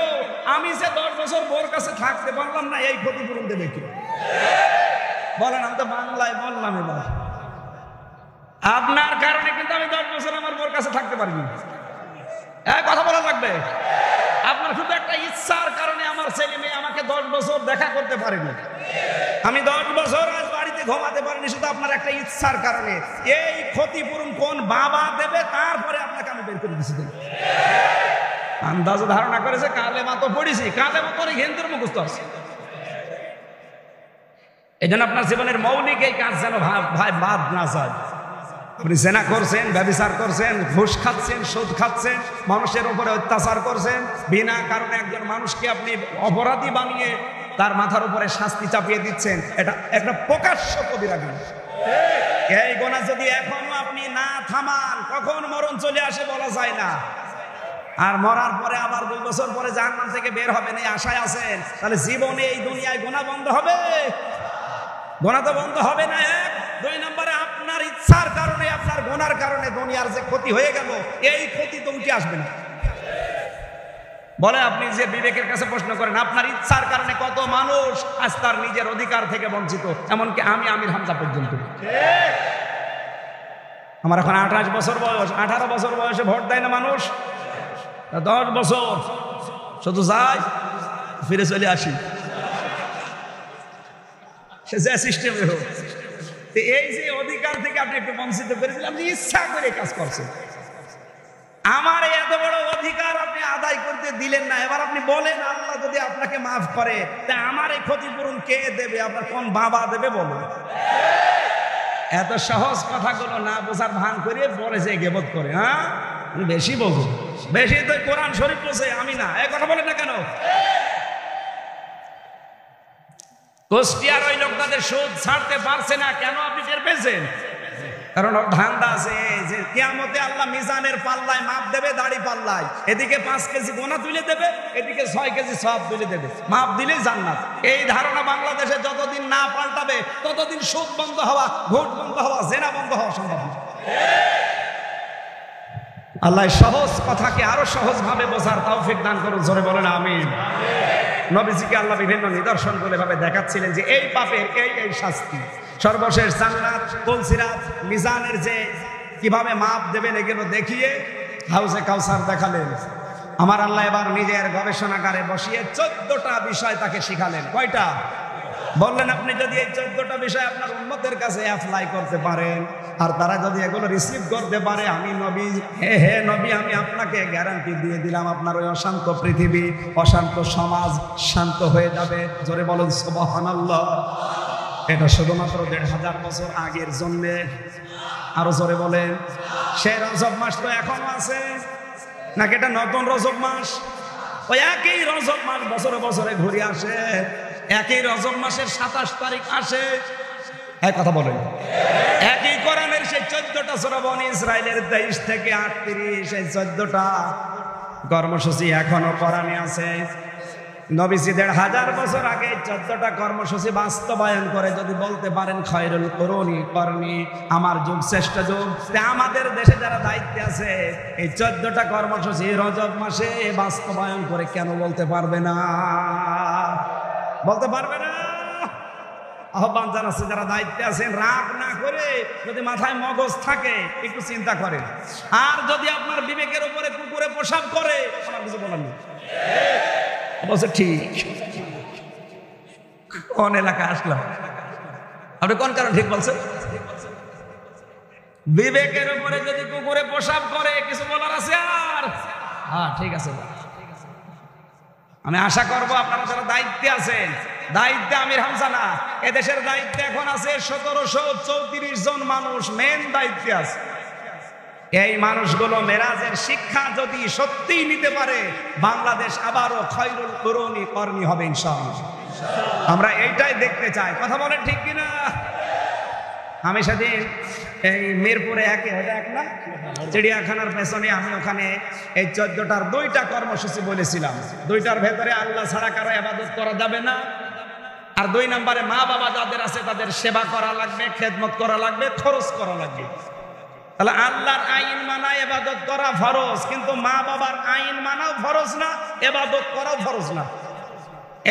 আমি যে 10 বছর বোর কাছে থাকতে পারলাম না, এই ক্ষতিপূরণ দেবে কি? বলেন, আমি তো বাংলায় বললাম। এবার আপনার কারণে কিন্তু আমি 10 বছর আমার বোর কাছে থাকতে পারিনি, কথা বলা লাগবে। আপনার শুধু একটা ইচ্ছার কারণে আমার ছেলে মেয়ে আমাকে 10 বছর দেখা করতে পারেনি, আমি 10 বছর আজ বাড়িতে ঘুমাতে পারিনি, শুধু আপনার একটা ইচ্ছার কারণে। এই ক্ষতিপূরণ কোন বাবা দেবে? তারপরে আপনাকে আমি বের করে দিচ্ছি। আন্দাজে ধারণা করেছে কালেমা তো পড়েছি, কালেমা তো হিন্দুর মুখস্থ আছে। এই জন্য আপনার জীবনের মৌলিক এই কাজ যেন ভাই বাদ না যায়। আপনি জেনা করছেন, ব্যভিচার করছেন, ঘুষ খাচ্ছেন, সুদ খাচ্ছেন, মানুষের উপরে অত্যাচার করছেন, বিনা কারণে একজন মানুষকে আপনি অপরাধী বানিয়ে তার মাথার উপরে শাস্তি চাপিয়ে দিচ্ছেন, এটা একটা প্রকাশ্য কবিরা গুনাহ। এই গুনাহ যদি এখনো আপনি না থামান, কখন মরণ চলে আসে বলা যায় না। আর মরার পরে আবার 2 বছর পরে জাহান্নাম থেকে বের হবেন এই আশায় আছেন, তাহলে জীবনে এই দুনিয়ায় গুনাহ বন্ধ হবে? গুনাহ তো বন্ধ হবে না। 2 নম্বরে আপনার ইচ্ছার কারণে, আপনার গুনার কারণে দুনিয়ার যে ক্ষতি হয়ে গেল, এই ক্ষতি তো উঠে আসবে না। বলে আপনি যে বিবেকের কাছে প্রশ্ন করেন, আপনার ইচ্ছার কারণে কত মানুষ আজ তার নিজের অধিকার থেকে বঞ্চিত, এমনকি আমি আমির হামজা পর্যন্ত। আমার এখন 28 বছর বয়স, 18 বছর বয়সে ভোট দেয় না মানুষ, 10 বছর শুধু যাই ফিরে চলে আসি, সে যে সিস্টেমে হোক। এই যে অধিকার থেকে আপনি একটু বঞ্চিত করেছিলেন, আপনি ইচ্ছা করে কাজ করছেন। আমার এত বড় অধিকার আপনি আদায় করতে দিলেন না। এবার আপনি বলেন আল্লাহ যদি আপনাকে মাফ করে, তা আমার এই ক্ষতিপূরণ কে দেবে? আপনার কোন বাবা দেবে? বলুন। এত সহজ কথাগুলো না বোঝার ভান করে পরে যে গেবত করে, হ্যাঁ বেশি বোঝো, বেশি তো কোরআন শরীফ বসে, আমি না। এই কথা বলেন না কেন? কুষ্টিয়ার ওই লোকটাদের সুদ ছাড়তে পারছে না কেন আপনি টের পেয়েছেন? কারণ ওর ধান্দা আছে যে কিয়ামতে আল্লাহ মিজানের পাল্লায় মাপ দেবে, দাড়ি পাল্লায় এদিকে 5 কেজি গোনা তুলে দেবে, এদিকে 6 কেজি সওয়াব তুলে দেবে, মাপ দিলেই জান্নাত। এই ধারণা বাংলাদেশে যতদিন না পাল্টাবে ততদিন সুদ বন্ধ হওয়া, ভোট বন্ধ হওয়া, জেনা বন্ধ হওয়া সম্ভব না। আল্লাহ সহজ কথাকে আরো সহজ ভাবে বোঝার তৌফিক দান করুন, জোরে বলেন আমিন। নবীজিকে আল্লাহ বিভিন্ন নিদর্শন করে ভাবে দেখাচ্ছিলেন যে এই পাপের এই শাস্তি, সর্বশেষ জান্নাত, কুলসিরাত, মিজানের যে কিভাবে মাপ দেবেন এগুলো দেখিয়ে হাউজে কাউসার দেখালেন। আমার আল্লাহ এবার নিজের গবেষণাগারে বসিয়ে 14টা বিষয় তাকে শিখালেন। কয়টা? বললেন আপনি যদি এই 14টা বিষয় আপনার উম্মতের কাছে অ্যাপ্লাই করতে পারেন আর তারা যদি এগুলো রিসিভ করতে পারে, আমি নবী, হে নবী, আমি আপনাকে গ্যারান্টি দিয়ে দিলাম আপনার ওই অশান্ত পৃথিবী, অশান্ত সমাজ শান্ত হয়ে যাবে। জোরে বলুন সুবহানাল্লাহ। এটা শুধুমাত্র 1500 বছর আগের জন্য। আরো জোরে বলেন। সে রজব মাস তো এখনো আছে নাকি এটা নতুন রজব মাস? ওই একই রজব মাস বছরে বছরে ঘুরে আসে, একই রজব মাসের 27 তারিখ আসে। এক কথা বলেন। একই কোরআনের সেই 14টা সূরা বনী ইসরাইলের 23 থেকে 38 এই 14টা কর্মসূচি এখনো কোরআনে আছে। নবীজি 1500 বছর আগে 14টা কর্মসূচি বাস্তবায়ন করে যদি বলতে পারেন খায়রুল কুরুনি করনি, আমার যুগ শ্রেষ্ঠ যুগ, আমাদের দেশে যারা দায়িত্বে আছে এই 14টা কর্মসূচি রজব মাসে বাস্তবায়ন করে কেন বলতে পারবে না? বলতে পারবে না? আহ্বান জানাচ্ছে যারা দায়িত্বে আছেন, রাগ না করে যদি মাথায় মগজ থাকে একটু চিন্তা করেন। আর যদি আপনার বিবেকের উপরে কুকুরে পেশাব করে, আমার কিছু বলার নেই। বলছে ঠিক কোন এলাকা আসলাম, আপনি কোন কারণ ঠিক বলছেন? বিবেকের উপরে যদি কুকুরে পেশাব করে কিছু বলার আছে? আর হ্যাঁ ঠিক আছে, আমি আশা করবো আপনারা যারা দায়িত্বে আছেন, দায়িত্বে আমির হামজা না, এদেশের দায়িত্বে এখন আছে 1734 জন মানুষ মেন দায়িত্বে আছে। এই মানুষগুলো মেরাজের শিক্ষা যদি সত্যি নিতে পারে, বাংলাদেশ আবারও খায়রুল কুরুনি করনি হবে ইনশাআল্লাহ। আমরা এইটাই দেখতে চাই। কথা বলেন ঠিক কিনা? আমি সেদিন এই মিরপুরে এক না চিড়িয়াখানার পেছনে, আমি ওখানে এই 14টার 2টা কর্মসূচি বলেছিলাম। 2টার ভেতরে আল্লাহ ছাড়া কারো ইবাদত করা যাবে না, আর 2 নম্বরে মা বাবা যাদের আছে তাদের সেবা করা লাগবে, খেদমত করা লাগবে, খরচ করা লাগবে। তাহলে আল্লাহর আইন মানা ইবাদত করা ফরজ, কিন্তু মা বাবার আইন মানাও ফরজ না, ইবাদত করাও ফরজ না।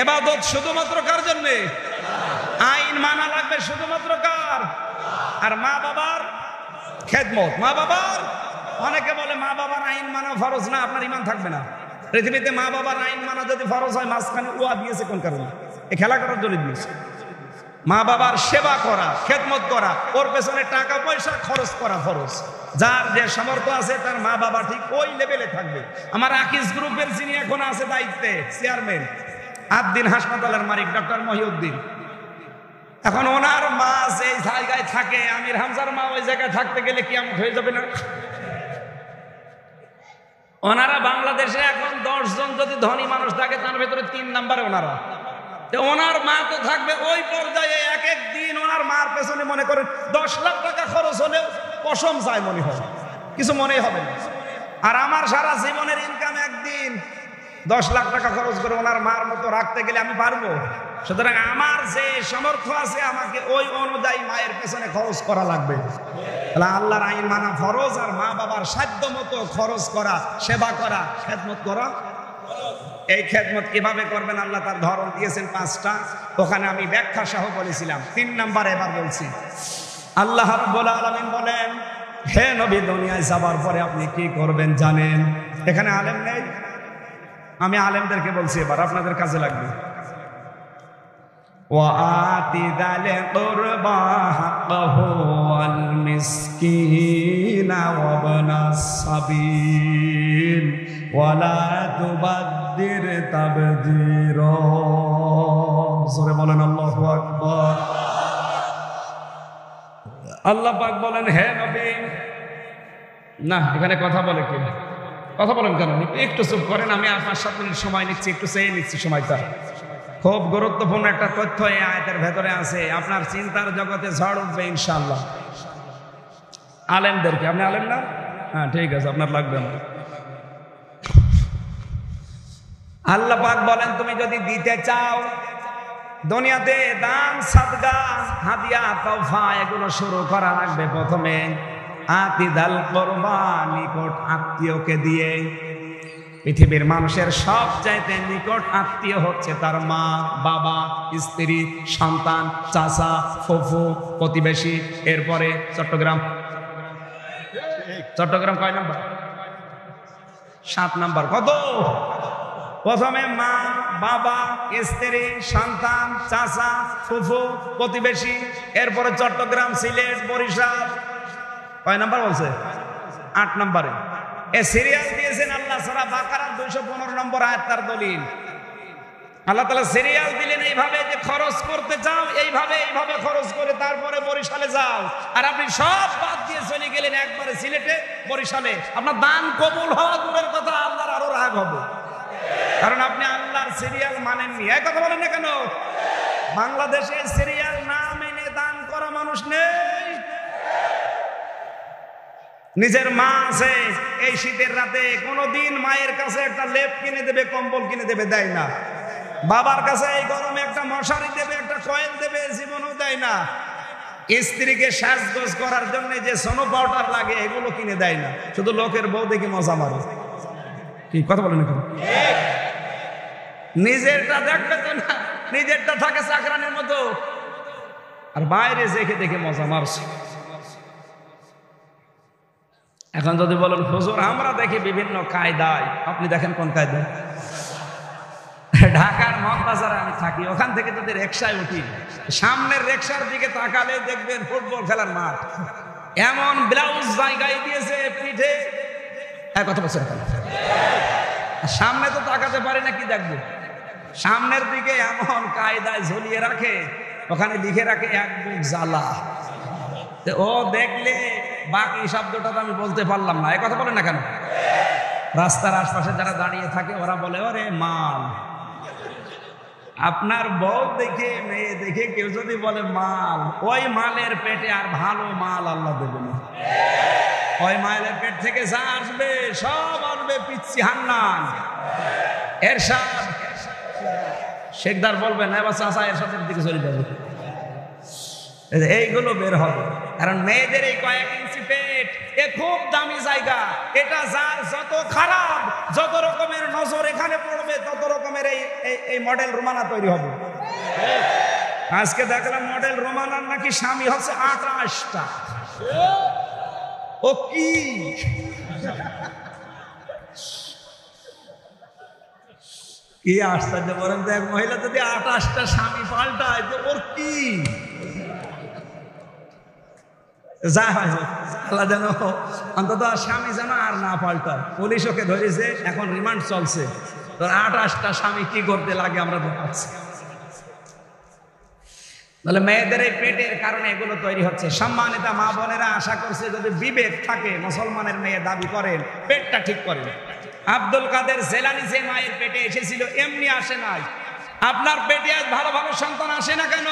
ইবাদত শুধুমাত্র কার জন্য? আইন মানা লাগবে শুধুমাত্র কার? আর মা বাবার খেদমত। মা বাবার, অনেকে বলে মা বাবার আইন মানা ফরজ না, আপনার ঈমান থাকবে না। পৃথিবীতে মা বাবার আইন মানা যদি ফরজ হয়, মাঝখানে ওয়া দিয়েছে কোন কারণে? এই খেলা করার জন্য দিয়েছে। মা বাবার সেবা করা, খেদমত করা, ওর পেছনে টাকা পয়সা খরচ করা ফরজ। যার যে সামর্থ্য আছে তার মা বাবা ঠিক ওই লেভেলে থাকবে। আমার আকিস গ্রুপের যিনি এখন আছে দায়িত্বে, চেয়ারম্যান আদ্দিন হাসপাতালের মালিক ডক্টর মহিউদ্দিন, এখন ওনার মা যে জায়গায় থাকে, আমির হামজার মা ওই জায়গায় থাকতে গেলে কিয়ামত হয়ে যাবে না? ওনারা বাংলাদেশে এখন 10 জন যদি ধনী মানুষ থাকে তার ভেতরে 3 নম্বরে ওনারা। ওনার মা তো থাকবে ওই পর্যায়ে, এক এক দিন ওনার মার পেছনে মনে করেন 10 লাখ টাকা খরচ হলেও কসম চায় মনে হয়, কিছু মনেই হবে না। আর আমার সারা জীবনের ইনকাম একদিন 10 লাখ টাকা খরচ করে ওনার মার মতো রাখতে গেলে আমি পারবো? সুতরাং আমার যে সামর্থ্য আছে আমাকে ওই অনুযায়ী মায়ের পেছনে খরচ করা লাগবে। তাহলে আল্লাহর আইন মানা ফরজ, আর মা বাবার সাধ্য মতো খরচ করা, সেবা করা, খেদমত করা। এই খেদমত কিভাবে করবেন আল্লাহ তার ধরন দিয়েছেন 5টা, ওখানে আমি ব্যাখ্যা সহ বলেছিলাম। 3 নম্বরে এবার বলছি। আল্লাহ রাব্বুল আলামিন বলেন, হে নবী, দুনিয়ায় যাবার পরে আপনি কি করবেন জানেন? এখানে আলেম নেই, আমি আলেমদেরকে বলছি, এবার আপনাদের কাজে লাগবে। ওয়াতি যাল কুরবা হাক্কাহু ওয়াল মিসকিনা ওয়া ইবনাস সাবিল ওয়ালা তুবাদ্দির তাবদীরা। জোরে বলেন আল্লাহু আকবার। আল্লাহ পাক বলেন, হে নবী, না এখানে কথা বলে কি, কথা বলেন কেন? একটু চুপ করেন, আমি 5-7 মিনিট সময় নিচ্ছি, একটু চেয়ে নিচ্ছি সময়টা। খুব গুরুত্বপূর্ণ একটা তথ্য এই আয়াতের ভেতরে আছে, আপনার চিন্তার জগতে ঝড় উঠবে ইনশাআল্লাহ। আলেমদেরকে, আপনি আলেম না? হ্যাঁ ঠিক আছে, আপনার লাগবে না। আল্লাহ পাক বলেন, তুমি যদি দিতে চাও দুনিয়াতে দান, সাদকা, হাদিয়া, তোহফা এগুলো শুরু করা লাগবে প্রথমে আতিদাল কুরবা, নিকট আত্মীয়কে দিয়ে। পৃথিবীর মানুষের সবচাইতে নিকট আত্মীয় হচ্ছে তার মা, বাবা, স্ত্রী, সন্তান, চাচা, ফুফু, প্রতিবেশী। এরপরে চট্টগ্রাম কয় নাম্বার? 7 নাম্বার। কত? প্রথমে মা, বাবা, স্ত্রী, সন্তান, চাচা, ফুফু, প্রতিবেশী, এরপরে চট্টগ্রাম, সিলেট, বরিশাল। কয় নাম্বার বলছে? 8 নাম্বারে। এ সিরিয়াল দিয়েছেন আল্লাহ সূরা বাকারার 215 নম্বর আয়াত, তার দলিল। আল্লাহ তাআলা সিরিয়াল দিলেন এইভাবে যে খরচ করতে চাও এইভাবে খরচ করে তারপরে বরিশালে যাও। আর আপনি সব বাদ দিয়ে চলে গেলেন একবারে সিলেটে, বরিশালে। আপনার দান কবুল হওয়া দূরের কথা, আল্লাহর আরো রাগ হবে, কারণ আপনি আল্লাহর সিরিয়াল মানেননি। এই কথা বলেন না কেন? বাংলাদেশে সিরিয়াল না মেনে দান করা মানুষ নেই। নিজের মা আছে, এই শীতের রাতে কোনোদিন মায়ের কাছে একটা লেপ কিনে দেবে, কম্বল কিনে দেবে, দেয় না। বাবার কাছে এই গরমে একটা মশারি দেবে, একটা কয়েল দেবে, জীবনও দেয় না। স্ত্রীকে সাজগোজ করার জন্য যে সোনো পাউডার লাগে এগুলো কিনে দেয় না, শুধু লোকের বউ দেখে মজা মারে। কি কথা বলেন এখন? নিজেরটা দেখবে তো না, নিজেরটা থাকে চাকরানের মতো, আর বাইরে দেখে দেখে মজা মারছে। এখন যদি বলেন হুজুর আমরা দেখি বিভিন্ন কায়দায়, আপনি দেখেন কোন কায়দায়? ঢাকার মগবাজারে আমি থাকি, ওখান থেকে যদি রিকশায় উঠি, সামনের রিকশার দিকে তাকালে দেখবেন ফুটবল খেলার মাঠ। এমন ব্লাউজ জায়গায় দিয়েছে পিঠে, কথা বলছেন, সামনে তো তাকাতে পারি না, কি দেখবো? সামনের দিকে এমন কায়দায় ঝুলিয়ে রাখে, ওখানে লিখে রাখে এক বুক জ্বালা। ও দেখলে বাকি শব্দটা তো আমি বলতে পারলাম না, এই কথা বলেন না কেন? রাস্তার আশপাশে যারা দাঁড়িয়ে থাকে ওরা বলে, ওরে মাল। আপনার বউ দেখে, মেয়ে দেখে কেউ যদি বলে মাল, ওই মালের পেটে আর ভালো মাল আল্লাহ দেবে না। ওই মালের পেট থেকে যা আসবে সব আসবে পিচ্ছি হান্নান, এরশাদ, শেখদার বলবেন এবার চাচা এরশাদের দিকে চলে যাবে, এইগুলো বের হবে। কারণ মেয়েদের এই কয়েক ইঞ্চি পেট, এ খুব দামি জায়গা। এটা যার যত খারাপ, যত রকমের নজর এখানে পড়বে, তত রকমের এই মডেল রোমানা তৈরি হবে। আজকে দেখলাম মডেল রোমানার নাকি স্বামী হচ্ছে 28টা। ও কি কি আশ্চর্য বলেন তো, এক মহিলা যদি 28টা স্বামী পাল্টায় তো ওর কি? যা হয় আল্লাহ যেন অন্তত স্বামী যেন আর না পাল্টায়। পুলিশ ওকে ধরেছে, এখন রিমান্ড চলছে। তোর 28টা স্বামী কি করতে লাগে আমরা দেখাচ্ছি। তাহলে মেয়েদের এই পেটের কারণে এগুলো তৈরি হচ্ছে। সম্মানিত মা বোনেরা, আশা করছে যদি বিবেক থাকে, মুসলমানের মেয়ে দাবি করেন, পেটটা ঠিক করেন। আব্দুল কাদের জেলানি যে মায়ের পেটে এসেছিল এমনি আসে নাই। আপনার পেটে আজ ভালো ভালো সন্তান আসে না কেন?